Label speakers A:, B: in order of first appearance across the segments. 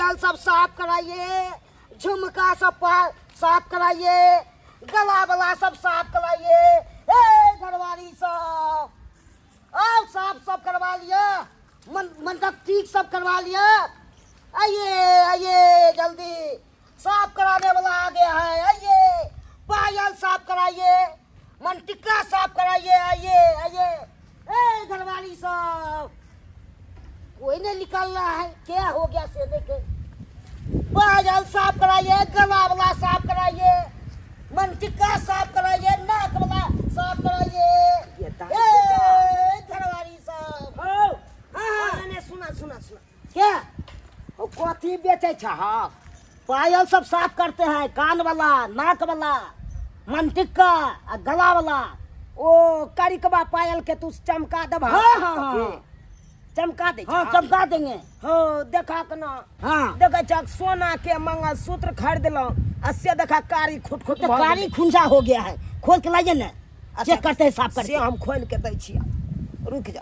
A: पायल सब साफ कराइए, झुमका सब साफ कराइए, गला वाला सब साफ कराइए। घरवाली सब और सब करवा लिया, मंडप ठीक सब करवा लिया। आइए आइए जल्दी, साफ कराने वाला आ गया है। आइए, पायल साफ कराइए, मनटिक्का साफ कराइए। आइए आइए घरवाली सब, कोई नहीं निकल रहा है, क्या हो गया से देखे। पायल साफ कराइए, गला वाला साफ कराइए, मनटिक्का साफ कराइए, नाक वाला साफ कराइए। घरवाली सब हाँ सुना क्या कथी बेचे छ? पायल सब साफ करते हैं, कान वाला, नाक वाला, मनटिक्का, गला वाला।
B: ओ करिकबा पायल के तू चमका दबा।
A: हाँ।
B: चमका दे।
A: हाँ चमका देंगे।
B: हाँ देखा के ना।
A: हाँ
B: देखा चक सोना के मंगलसूत्र खरीद लो, अस्से देखा कारी खुट
A: तो कारी खुंजा हो गया है, खोल के लाइए ना। चेक करते हैं, साफ करते
B: से हम खोल के दै छिया। रुक जा,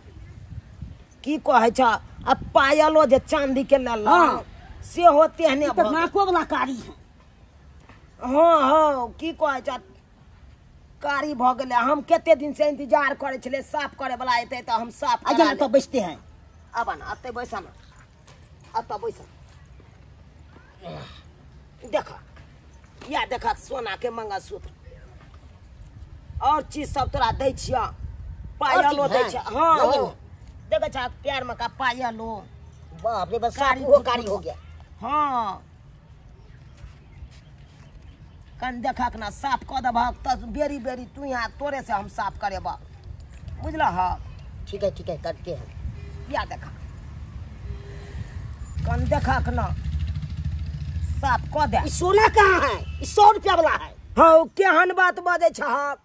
B: की कहे छ? अब पायलो जे चांदी के ले लो।
A: हाँ।
B: से होते हैं
A: तो नाको वाला कारी है।
B: हाँ की कहे छ? कारी भ गेले। हम केते दिन से इंतजार करे छले, साफ करे वाला एते तो हम साफ करा
A: आइए तो बचते हैं।
B: अब ना अते बैसा ना, अत बैसा। देखा या देखा सोना के मंगलसूत्र और चीज सब तोरा दै छिया। पायलो दै छिया। हाँ देखा छ पैर में का पायलो।
A: बाप रे, बस कारी हो गया।
B: हाँ कन देखा के ना साफ कर दबा, बेरी बेरी तू यहाँ तोरे से हम साफ करेबा, बुझला? हाँ
A: ठीक है करते हैं।
B: या देखा कन देखा के ना साफ कर दे।
A: सोना कहाँ है? 100 रुपया वाला है।
B: हाँ केहन बात बजे छ? हाँ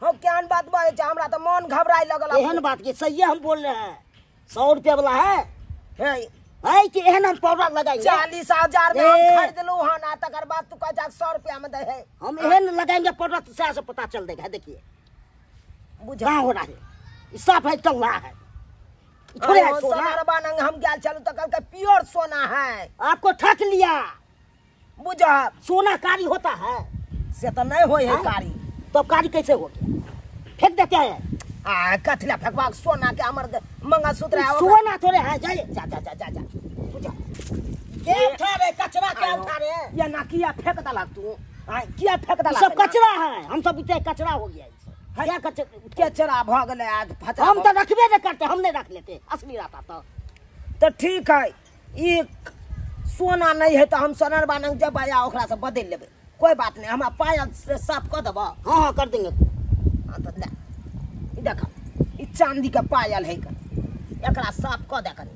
B: केहन बात बजे छ? हमरा तो मन घबराए लगल।
A: एहन बात के सही हम बोल रहे हैं। 100 रुपया वाला है कि एहन हम पाउडर लगाएंगे?
B: 40,000 में हम खरीद लू हन, तकर बाद तू कह 100 रुपया में दे है।
A: हम एहन लगाएंगे पाउडर तो से पता चल देगा। देखिए
B: बुझा
A: हो रहा है, साफ है, चल रहा है। थोड़े है सोना।
B: हम गया चलू तो कल प्योर सोना है।
A: आपको ठक लिया।
B: बुझा
A: सोना कारी होता है
B: से तो नहीं हो है कारी।
A: तो कारी कैसे हो गया? फेंक देते हैं।
B: कथला फेंकवा सोना के हमर मंगलसूत्र है।
A: सोना थोड़े है। जाइए
B: जा बुझा
A: क्या उठा रहे? कचरा क्या उठा रहे?
B: या ना किया फेंक दला तू? किया फेंक दला?
A: सब कचरा है। हम सब इतने कचरा हो गया। क्या
B: कचरा भ गेले आज फचा।
A: हम तो रखबे नहीं करते, हम नहीं रख लेते, असली रहता
B: तो ठीक है। ये सोना नहीं है तो हम सोनर बानंग जब आया ओकरा से बदल लेबे, कोई बात नहीं। हम पायल से साफ कर देबा।
A: हाँ कर देंगे।
B: हाँ तो ले देखा, ई चांदी का पायल है, एकरा साफ कर दे कनी।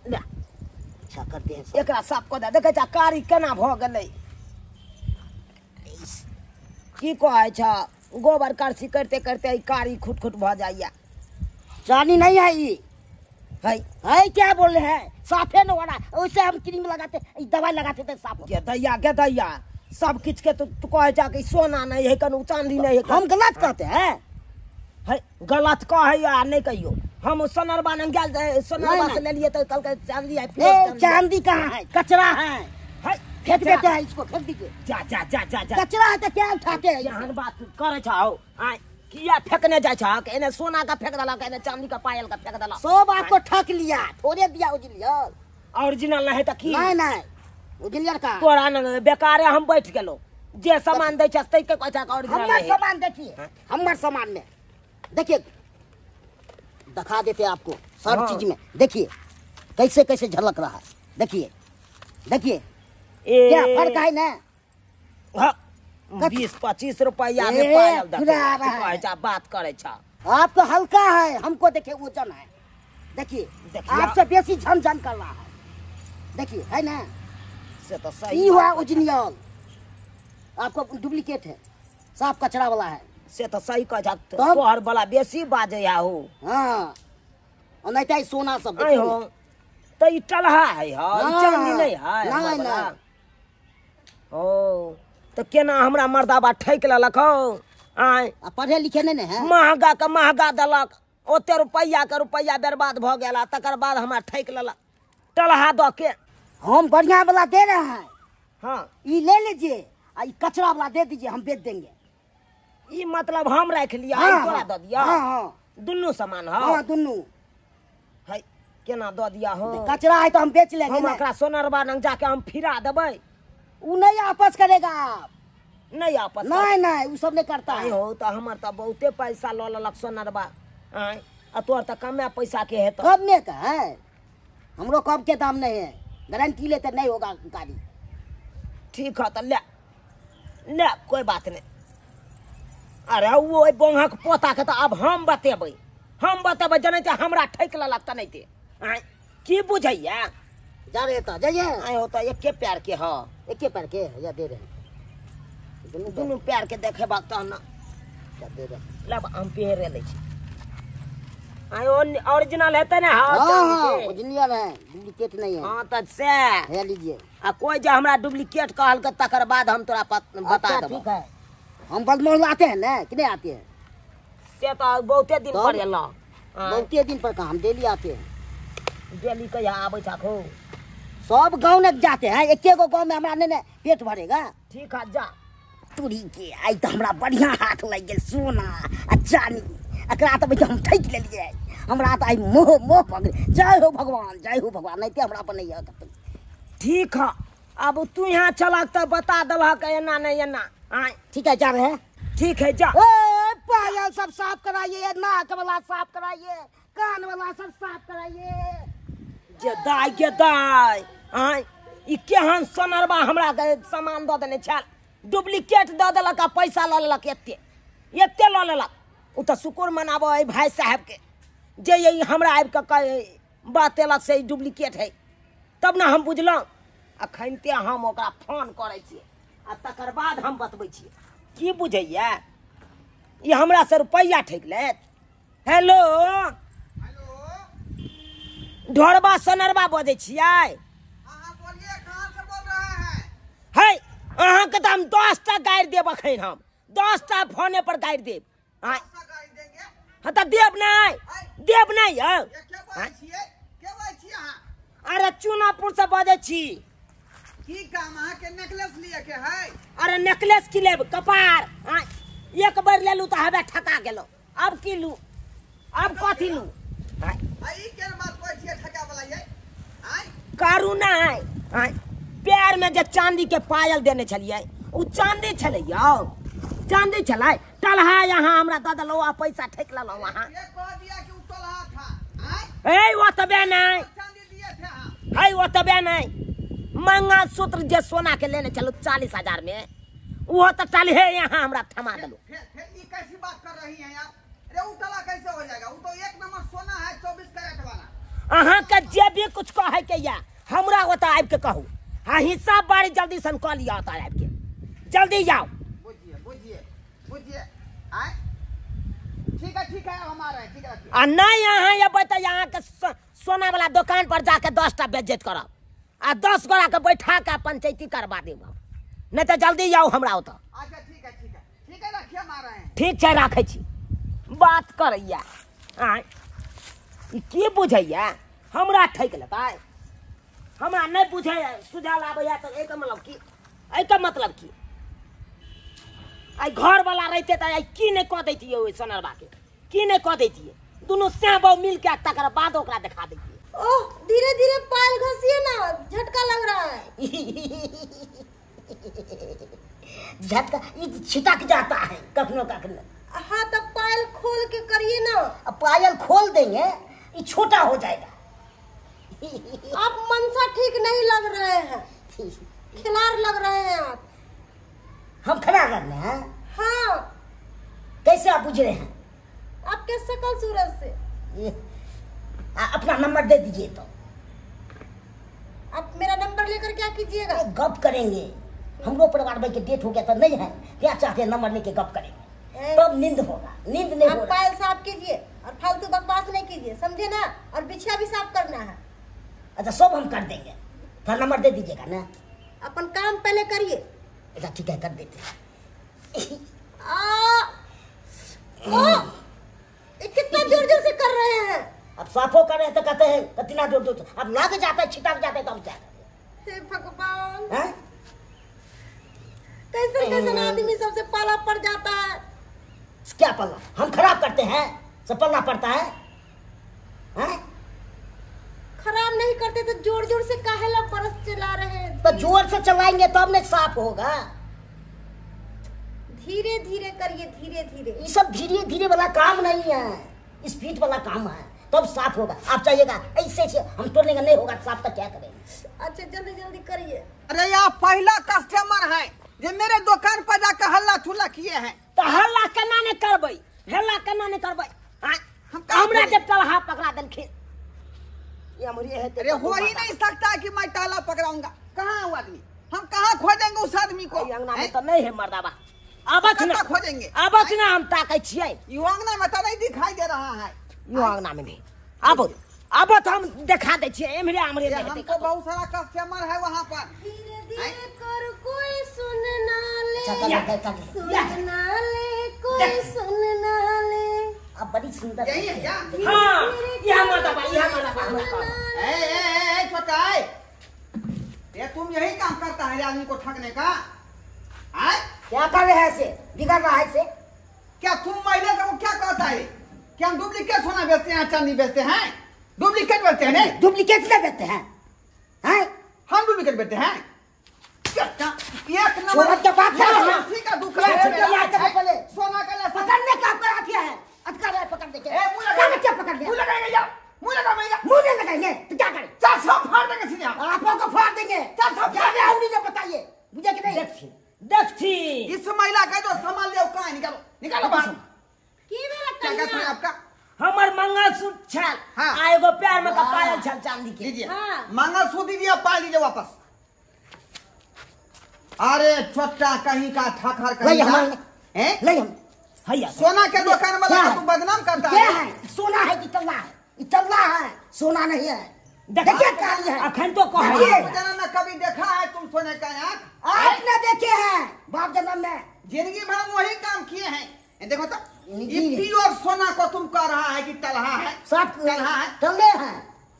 B: ले
A: अच्छा करते हैं,
B: एकरा साफ कर दे। देखे छ कारी केना भ गेलै? की कहे छ? गोबर करसी करते करते कारी खुट भ जाइया।
A: चांदी नहीं है ये है क्या बोल रहे हैं? साफे न हो रहा। वैसे हम क्रीम लगाते, दवाई लगाते थे साफ हो।
B: के दैया सब किछ के तू कहे छ कि सोना नहीं है, कनु चांदी नहीं है।
A: हम गलत कहते हैं?
B: है गलत कहे या नहीं कहियो। हम सोनरबा ने गेल, सोनरबा से ले लिए तो कल के चांदी है।
A: चांदी कहाँ है? कचरा है। फेंक देते हैं इसको, फेंक दीजिए।
B: जा
A: कचरा है तो क्या उठाते हैं?
B: यहाँ बात करे छो। किया फेंकने जाए छ? एने सोना का फेंक दला, एने चांदी का पायल का फेंक दला।
A: सब आपको ठक लिया, थोड़े दिया ओरिजिनल।
B: ओरिजिनल नहीं तो की?
A: नहीं ओरिजिनल का
B: तोरा न बेकारे हम बैठ गेलो। जे सामान दै छ तै के कह छ ओरिजिनल
A: हमर
B: है।
A: सामान देखिए, हमर सामान में देखिए, दिखा देते आपको सब चीज में। देखिए कैसे कैसे झलक रहा है। देखिए क्या फर्क है ना?
B: 20-25 रुपया में पायल देखो, बात करे छ।
A: आपको हल्का है, हमको देखिए वजन है। देखिए आपसे बेसी झमझम कर रहा है। देखिए है ना?
B: से तो सही
A: हुआ ओरिजिनल, आपको डुप्लीकेट है, साफ कचरा वाला है।
B: से तो सही कह जा। तोहर वाला बेसी बाजे हो।
A: हाँ नहीं तो सोना सब
B: हो तो ई टलहा है, चांदी नहीं है।
A: नहीं
B: ओ तो केना हमरा मर्दाबा ठैक लेलक हो?
A: पढ़े लिखे नहीं है,
B: महंगा का महंगा दलक, ओते रुपया के रुपया बर्बाद भ गेला, तकर बाद हमरा ठैक लेलक। टलहा दो के।
A: हम बढ़िया वाला दे रहे हैं,
B: हाँ
A: ये ले लीजिए, और ये कचरा वाला दे दीजिए, हम बेच देंगे।
B: ये मतलब हम रख लिया,
A: हाँ,
B: तोरा
A: हाँ,
B: दो दिया।
A: हाँ हाँ
B: दुनू सामान
A: हाँ
B: हाँ
A: दोनों।
B: है केना दो दिया हो।
A: कचरा है तो हम बेच लेंगे
B: हम
A: ना।
B: एकरा सोनरबा नंग जाके हम फिरा देबै।
A: वो नहीं आपस करेगा आप।
B: नहीं आपस
A: नहीं नहीं वो सब नहीं करता
B: आई
A: है।
B: हो तो हमर तो बहुते पैसा ल ललक सोनरबा। आय आ तोर तो कमे पैसा के है तो।
A: कब में का है, हमरो कब के दाम नहीं है, गारंटी लेते नहीं होगा गाड़ी।
B: ठीक है तो ले ले कोई बात नहीं। अरे वो बोंगा के पोता के तो अब हम बतेबै जने हमरा ठैक ललक त नहीं ते। आय की बुझैया
A: जा रहे तो जाइए।
B: आय हो तो एके पैर के ह
A: एक पैर के या दे रहे हैं,
B: दुनू पैर के देखे बात तो ना
A: क्या दे रहे हैं।
B: लब हम पेरे ले छी। आय ओरिजिनल हेतै ना।
A: हाँ हाँ
B: हाँ
A: ओरिजिनल है, डुप्लीकेट नहीं है।
B: हाँ तो से
A: है लीजिए।
B: आ कोई जे हमरा डुप्लीकेट कहल के तकर बाद हम तोरा बता
A: अच्छा
B: देबो।
A: ठीक है, हम बदमोल आते हैं ना कि नहीं आते हैं?
B: से तो बहुते दिन
A: तब?
B: पर एलो।
A: बहुते दिन पर का हम डेली आते हैं।
B: डेली कहिया आबै छाखो।
A: सब गाँव में जाते हैं, एक गो गाँव में हमारा नहीं पेट भरेगा।
B: ठीक है जा।
A: तुरी के आई तो हमरा बढ़िया हाथ लग गए, सोना आ चांदी, एकरा तो हम ठैक ले लिए। हमरा तो आई मोह मोह पकड़े। जय हो भगवान, जय हो भगवान, नहीं तो हमरा पर नहीं है।
B: ठीक है अब तू यहाँ चलक तो बता दलहक एना नहीं एना। आय
A: ठीक है जा रहे हैं।
B: ठीक है जा।
A: ए, पायल सब साफ कराइए, नाक वाला साफ कराइए, कान वाला सब साफ कराइए।
B: गे दाय आय ई केहन सोनरबा हमरा के सामान दऽ देने छल। डुप्लीकेट दऽ देलक आ पैसा लऽ लेलक एते लऽ लेलक। उ तऽ शुक्र मनाबो है भाई साहब के जे ये हमरा आबि के बतेलक से डुप्लीकेट है, तब ना हम बुझलहुँ। अखनते हम ओकरा फोन करै छियै आ तकर बाद हम बतबै छियै। की बुझैया ये हमरा से रुपैआ ठकि लेत। हेलो ढोरबा सोनरबा बजै छियै? है अहाँके तऽ हम 10टा गाड़ि देब। अखन हम 10टा फोने पर गाड़ि देब। हाँ तऽ देब नहीं यौ। अरे चूनापुर से बजै छी।
C: की काम अहाँ के नेकलेस लिए के है?
B: अरे नेकलेस की लेब कपार। एक बार लेलू तो हवे ठका गेलो, अब की लू, अब कथी लू?
C: आई के बात कोइ छिए ठका वाला ये? आय
B: कारू नहीं पैर में जे चांदी के पायल देने छलिए उ चांदी छले यौ, चांदी छलै। टलहा यहाँ हमरा दऽ देलौ आ पैसा ठेक लेलौ वहाँ।
C: ये कह दिया कि उतलहा था। आय
B: ए ओतबे नहीं
C: चांदी दिए थे हम।
B: है, ओतबे नहीं। मंगलसूत्र जे सोना के लेने चलो 40,000 में, वो तो टलहे यहाँ हमरा थमा देलो।
C: फिर ये कैसी बात कर रही हैं आप? अरे उतला कैसे हो जाएगा? वो तो एक नंबर सोना है, 24 कैरेट वाला।
B: अहाँ के जे भी कुछ कहे के या हमरा ओतऽ आबि के कहू। हाँ हिसाब बारी जल्दी सन कऽ लिया ओतऽ आबि के, जल्दी जाओ।
C: बुझिए आय ठीक है हम आ रहे हैं। ठीक है
B: आ नहीं यहाँ अबै तऽ यहाँ के सोना वाला दुकान पर जाके 10टा बेइज्जत करब आ 10 गोरा के बैठा के पंचायती करवा देब। नहीं तो जल्दी जाओ हमरा ओतऽ।
C: अच्छा ठीक है रखिए, हम आ रहे हैं।
B: ठीक छै राखै छी। बात करैया आय ई की बुझैया हमरा ठकि लेतै? हमरा नहीं बुझे सुझाल आबैया तऽ एकर मतलब की? आई घर वाला रहते तो आई की नहीं कह दैतियै ओइ सोनरबा के, की नहीं कह दैतियै? दुनू से बहु मिल के तकर बाद ओकरा देखा दैतियै।
D: ओह धीरे धीरे पायल घसिए ना, झटका लग रहा है।
A: झटका ये छिटक जाता है कखनो कखनो।
D: हाँ तो पायल खोल के करिए ना।
A: अब पायल खोल देंगे ये छोटा हो जाएगा।
D: आप मनसा ठीक नहीं लग रहे हैं, खिलाड़ लग रहे हैं आप।
A: हम खड़ा करना है?
D: हाँ
A: कैसे आप बुझ रहे हैं?
D: आपके शकल सूरत से।
A: अपना नंबर दे दीजिए तो
D: आप मेरा नंबर लेकर क्या कीजिएगा?
A: गप करेंगे। हमरो परिवार में के डेट हो गया तो नहीं है, क्या चाहते हैं नंबर लेके गप करेंगे, तब नींद होगा। नींद नहीं
D: आप
A: होगा।
D: पायल साफ कीजिए और फालतू बकवास नहीं कीजिए, समझे ना? और बिछिया भी साफ करना है।
A: अच्छा सब हम कर देंगे, तो नंबर दे दीजिएगा ना।
D: अपन काम पहले करिए।
A: अच्छा ठीक है कर देते हैं।
D: ये कितना जोर जोर से कर रहे हैं?
A: अब साफो करे तो कहते हैं कतना दूर दूर, अब लग जाता है छिटक जाते हैं तो अब क्या करें?
D: हे भगवान,
A: हैं?
D: कैसे कैसे आदमी सबसे पाला पड़ जाता है।
A: क्या पल्ला हम खराब करते हैं, सब पल्ला पड़ता है? हैं?
D: खराब नहीं करते तो जोर जोर से काहेला परस चला रहे हैं।
A: तो जोर से चलाएंगे तब नहीं साफ होगा।
D: धीरे धीरे करिए, धीरे धीरे।
A: ये सब धीरे धीरे वाला काम नहीं है, स्पीड वाला काम है, तब साफ होगा। आप चाहिएगा ऐसे से हम तोड़ने का नहीं होगा साफ, तो क्या करेंगे?
D: अच्छा जल्दी जल्दी करिए।
C: अरे यार पहला कस्टमर है जो मेरे दुकान पर जाकर हल्ला थुल्ला किए हैं।
B: तो हल्ला केना नहीं करबै, हल्ला केना नहीं करबै? हमरा जब तलहा पकड़ा देन खेत ये हमरे है।
C: अरे हो ही नहीं सकता कि मैं ताला पकड़ाऊंगा। कहाँ है वो आदमी? हम कहाँ खोजेंगे उस आदमी को?
B: अंगना में तो नहीं है मर्दाबा। आबत ना
C: खोजेंगे,
B: आबत ना हम ताकै छियै।
C: यू अंगना में तो नहीं दिखाई दे रहा है।
B: यो अंगना में नहीं आबत आबत हम दिखा दे छियै। हमरे हमरे
C: ये हमको बहुत सारा कस्टमर है वहाँ पर।
D: धीरे धीरे कर, कोई सुन ना ले,
A: चल, चल, चल, चल।
D: सुन ना ले, कोई सुन ना ले।
A: अब बड़ी सुंदर
C: यही है क्या?
B: हां यह मर्दाबा हमरा
C: ए छोटा है, ये तुम यही काम करता है आदमी को ठगने का? आए
A: क्या कर रहे हैं ऐसे, बिगड़ रहा है से?
C: क्या तुम महिला को क्या कहता है? क्या हम डुप्लीकेट सोना बेचते हैं, चांदी बेचते हैं? डुप्लीकेट बेचते हैं? नहीं,
A: डुप्लीकेट नहीं देते हैं, हैं?
C: हम डुप्लीकेट बेचते हैं। एक
A: शोहरत के बात है ना?
C: उसी का दुकान
A: क्या
C: है
A: छोटे
C: मेरा।
A: लायक है पहले?
C: सोना का लेसन।
A: पकड़ने का आपका हाथिया है, अधिकार है पकड़ने के।
C: ए, मुँह
A: क्या
C: लगा।
A: क्या पकड़ लिया?
C: मुँह लगाएंगे या? मुँह लगाएंगे?
A: मुंह नहीं लगाएंगे तो क्या करें?
C: 400 फाड़ देंगे सीधे हम।
A: आपको को फाड़ देंगे। क्या उन्हीं ने बताइए, मुझे कि नहीं?
B: देखी
C: इस महिला का जो सामान ले कहाँ है? निकालो निकालो बाहर।
D: की भेला
C: क्या कहते हैं
D: कन्या?
C: आपका?
B: हमर मंगलसूत्र छल
C: हाँ।
B: आ एगो पैर में का पायल छल चांदी के।
C: लीजिए
D: हाँ।
C: मंगलसूत्र दीजिए, पा लीजिए वापस। अरे छोटा कहीं का ठाकर कहीं
A: नहीं
C: का
A: हमारे
C: हैं?
A: नहीं हम
B: हैया
C: सोना के दुकान वाला
A: क्या
C: को
A: है?
C: तू बदनाम करता
A: क्या
C: है।
A: है? सोना है कि तल्ला है? ये तल्ला है, सोना नहीं है।
B: देखा?
A: देखिए काली है।
B: अखन तो कहे
A: देखिए।
C: बाप जन्म में कभी देखा है तुम सोने का आँख?
A: आपने देखे हैं बाप जन्म में?
C: जिंदगी भर हम वही काम किए हैं। ये देखो तो
A: जी।
C: ये प्योर सोना को तुम कह रहा है कि तलहा है?
A: सब
C: तलहा है?
A: तल्ले हैं।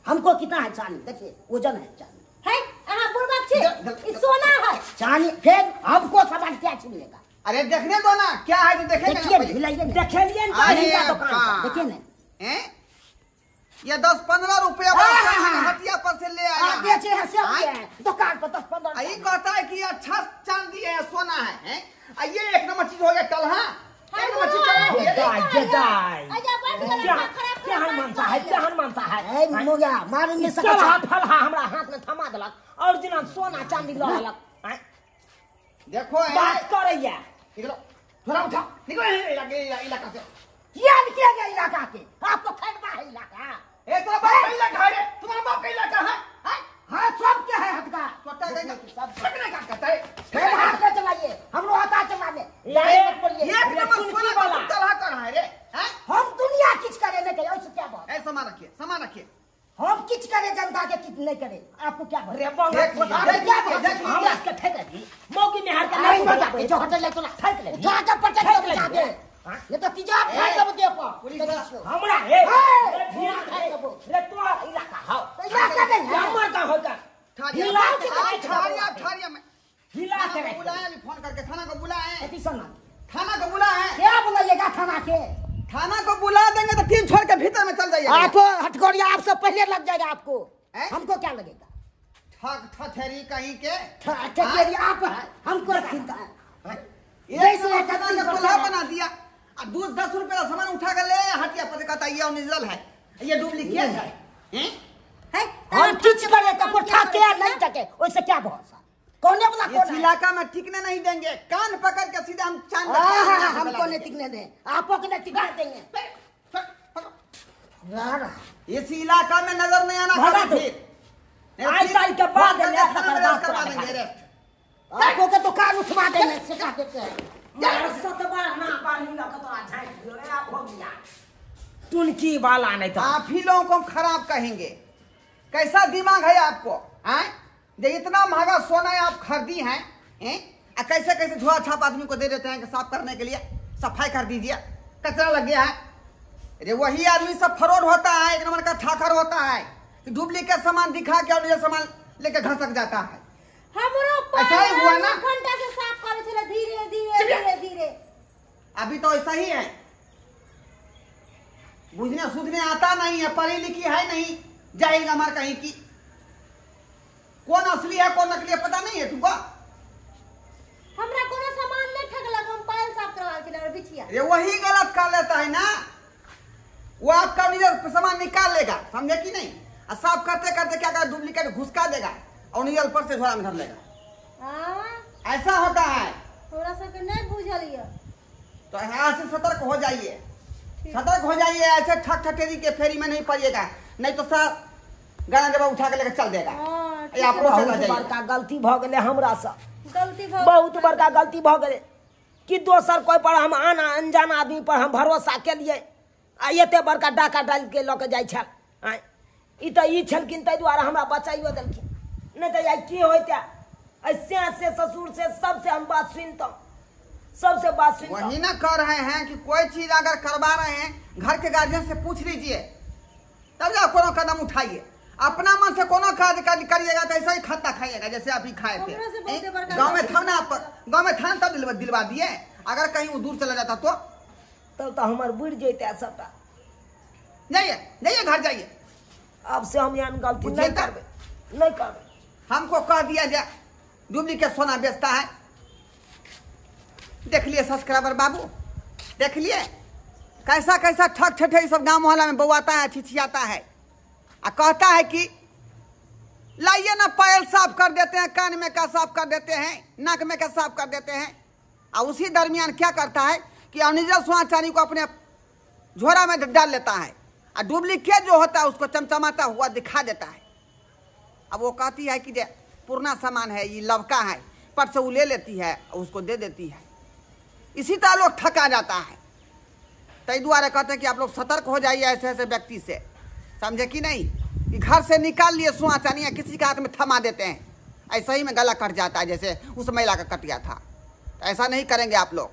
A: हमको कितना है चांदी? देखिए वजन है चांदी,
D: है अहाँ बुढ़बा छी,
C: जल-
D: ई सोना है।
A: चांदी। फिर हमको सवाल क्या छीनेगा?
C: अरे देखने दो ना क्या है तो देखेंगे ना
A: देखिए
C: पहले।
A: भिलाइए नहीं।
B: देखेलिए न
C: अरे
B: कहीं का दुकान
C: बाप।
A: देखिए नहीं।
C: हैं? ये 10-15 रुपया हटिया पर से ले आया
A: आप
C: है।
A: बेचे हैं, सब किए हैं दुकान पर 10-15
C: ये कहता है कि अच्छा चांदी है, सोना है, हैं? ये एक नंबर चीज हो गया तलहा। एक नंबर चीज तलहा हो गया।
B: जदाई
D: आजा बैठ
B: क्या
D: गया, खराब
B: क्या मानसा है, क्या मानसा है?
A: ए मुंगा मार नहीं
B: चल
A: सकता।
B: हाथ फलहा हमरा हाथ में थमा देलक ओरिजिनल सोना चांदी ल लेलक। हैं?
C: देखो
B: बात करैया
C: निकलो, थोड़ा उठा, निकलो इलाका से।
A: क्या किया गया इलाका के? आपको खरीदना है इलाका?
C: ए तुम्हारा बाप का इलाका है? तुम्हारा बाप का इलाका है? हैं?
A: हाँ सब क्या है हटका?
C: छोटा कहीं का लगने का कहता है।
A: फिर हाथ में चलाइए, हम लोग हाथ चलाने।
B: ये-
A: लाइन मत पड़िए।
C: एक नंबर सोना का तुम तलहा कर रहा है रे, हैं?
A: हम दुनिया किच करे नहीं करे, उससे क्या बात?
C: ए सामान रखिए, सामान रखिए।
A: हम किच करे जनता के किच नहीं करे, आपको क्या बात?
B: रे बंगा
C: देख लीजिए,
B: अरे क्या
C: देख
B: बात
C: लीजिए।
B: हमरा के ठेक दी मौगी में हार के
A: नहीं
B: नहीं
A: मत जो होटल ले तो
B: ठेक ले
A: उठा के पटक
B: ठेक
A: के
B: ले
A: बता दे। ये तो तिजाब
C: ए,
A: खाए दब दे पर।
C: पुलिस वाला।
B: हमरा हे
A: हे!
B: रे तो इलाका हाउ
A: इलाका नहीं है।
B: हमर का होगा
C: ठारिया
B: हिला के
C: ठारिया
B: रख
C: ठारिया
B: दो।
C: ठारिया में
B: हिला के
C: थाना
B: रख
C: को
B: दो।
C: बुलाया, अभी फोन करके थाना को बुलाए।
A: अति सन्ना
C: थाना को बुलाए।
A: क्या बोलिएगा थाना के?
C: थाना को बुला देंगे तो 3 छोड़ के भीतर में चल जाइएगा।
A: आपको हटकोरिया आपसे पहले लग जाएगा आपको।
C: हैं?
A: हमको क्या लगेगा?
C: ठठेरी कहीं के
A: ठकेरी आप है, हमको चिंता है।
C: एक नंबर थाना का दुल्हा बना दिया। अब 10 रुपए का सामान उठा के ले हटिया पर कहता ये ओरिजिनल है, ये डुप्लीकेट है। हैं?
D: है
A: हम किच करे तो उठा के नहीं टके, उससे क्या भरोसा? कौने वाला
C: इस
A: कौन है?
C: इलाका में टिकने नहीं देंगे। कान पकड़ के सीधे हम चांद पे
A: हमको नहीं टिकने दें, आपको नहीं टिकने देंगे।
C: इस इलाका में नजर नहीं आना
B: भगा
C: कभी
B: दो।
C: फिर।
B: आज कल के बाद
C: फोन करके
B: ले
C: थाना में
B: बात
C: arrest करवा
B: करा
C: देंगे,
B: देगा।
C: arrest।
A: आपको के दुकान उठवा देंगे, सिखा देते हैं।
B: यार सतबा ना पानी लगा तो आ जाए रे आप हो गया तुनकी वाला नहीं था
C: आप ही लोगों को हम खराब कहेंगे। कैसा दिमाग है आपको? हैं? जो इतना महंगा सोना आप खरीदी हैं, हैं? कैसे कैसे धुआं छाप आदमी को दे देते हैं कि साफ करने के लिए सफाई कर दीजिए, कचरा लग गया है। अरे वही आदमी सब फरौड होता है, एक नंबर का ठाकर होता है कि डुप्लीकेट सामान दिखा के और ये सामान लेके घसक जाता है।
D: हमरो
C: ऐसा ही हुआ ना?
D: घंटा से साफ करे चले धीरे धीरे धीरे धीरे।
C: अभी तो ऐसा ही है, बुझने सूझने आता नहीं है, पढ़ी लिखी है नहीं, जाएगा मार कहीं की। कौन असली है कौन नकली है पता नहीं है तुमको?
D: हमरा कोनो सामान नहीं ठगला, हम पायल साफ करवा के ले बिछिया।
C: ये वही गलत कर लेता है ना, वो आपका ओरिजिनल सामान निकाल लेगा, समझे कि नहीं? और साफ करते करते क्या कर डुप्लीकेट घुसका देगा और ओरिजिनल पर से झोला में धर लेगा।
D: हां
C: ऐसा होता है।
D: थोड़ा सा के नहीं बुझलिए
C: तो यहाँ से सतर्क हो जाइए, सतर्क हो जाइए, ऐसे ठक ठकेरी के फेरी में नहीं पड़िएगा, नहीं तो सर गाना जब उठा के लेकर चल देगा।
D: हां
C: ये आप लोग
B: बहुत
C: चला जाइए।
B: बड़का गलती भ गेले हमरा से,
D: गलती
B: बहुत बड़का गलती भ गेले कि दोसर कोई पर हम आना अनजान आदमी पर हम भरोसा के लिए आ एते बड़का डाका डाल के लऽ के जाइ छल। आय ई तऽ ई छलखिन ताहि दुआरे हमरा बचाइयो देलखिन, नहीं तो आई की होइते ऐसे से ससुर से सबसे हम बात सुनता, सबसे बात सुनता।
C: वही ना कर रहे हैं कि कोई चीज अगर करवा रहे हैं घर के गार्जियन से पूछ लीजिए, तब जाओ कोनो कदम उठाइए। अपना मन से कोनो कार्य करिएगा तो ऐसा ही खाता खाइएगा जैसे आप ही खाए थे। गाँव में था ना, गाँव में था ना तब दिलवा दिए, अगर कहीं वो दूर चला जाता
B: तब तो हमार बुढ़ जैते सबटा।
C: जाइए जाइए घर जाइए।
B: अब से हम यहाँ गलती
C: बुझिए
B: नहीं
C: तो?
B: करबे, नहीं करबे।
C: हमको कह दिया जाए डुप्लीकेट सोना बेचता है। देख लिए सब्सक्राइबर बाबू, देख लिए कैसा कैसा ठग ठठे सब गांव मोहल्ला में बउआता है, छिछियाता है और कहता है कि लाइए ना पायल साफ कर देते हैं, कान में का साफ कर देते हैं, नाक में का साफ कर देते हैं। और उसी दरमियान क्या करता है कि ओरिजिनल सोना चांदी को अपने झोरा में डाल लेता है और डुप्लीकेट जो होता है उसको चमचमाता हुआ दिखा देता है। अब वो कहती है कि पुराना सामान है, ये लवका है, पर से वो ले लेती है और उसको दे देती है। इसी तरह लोग ठका जाता है। तई द्वारा कहते हैं कि आप लोग सतर्क हो जाइए ऐसे ऐसे व्यक्ति से, समझे कि नहीं? कि घर से निकाल लिए सोना चांदी किसी के हाथ में थमा देते हैं, ऐसा ही में गला कट जाता है जैसे उस महिला का कट गया था। ऐसा नहीं करेंगे आप लोग।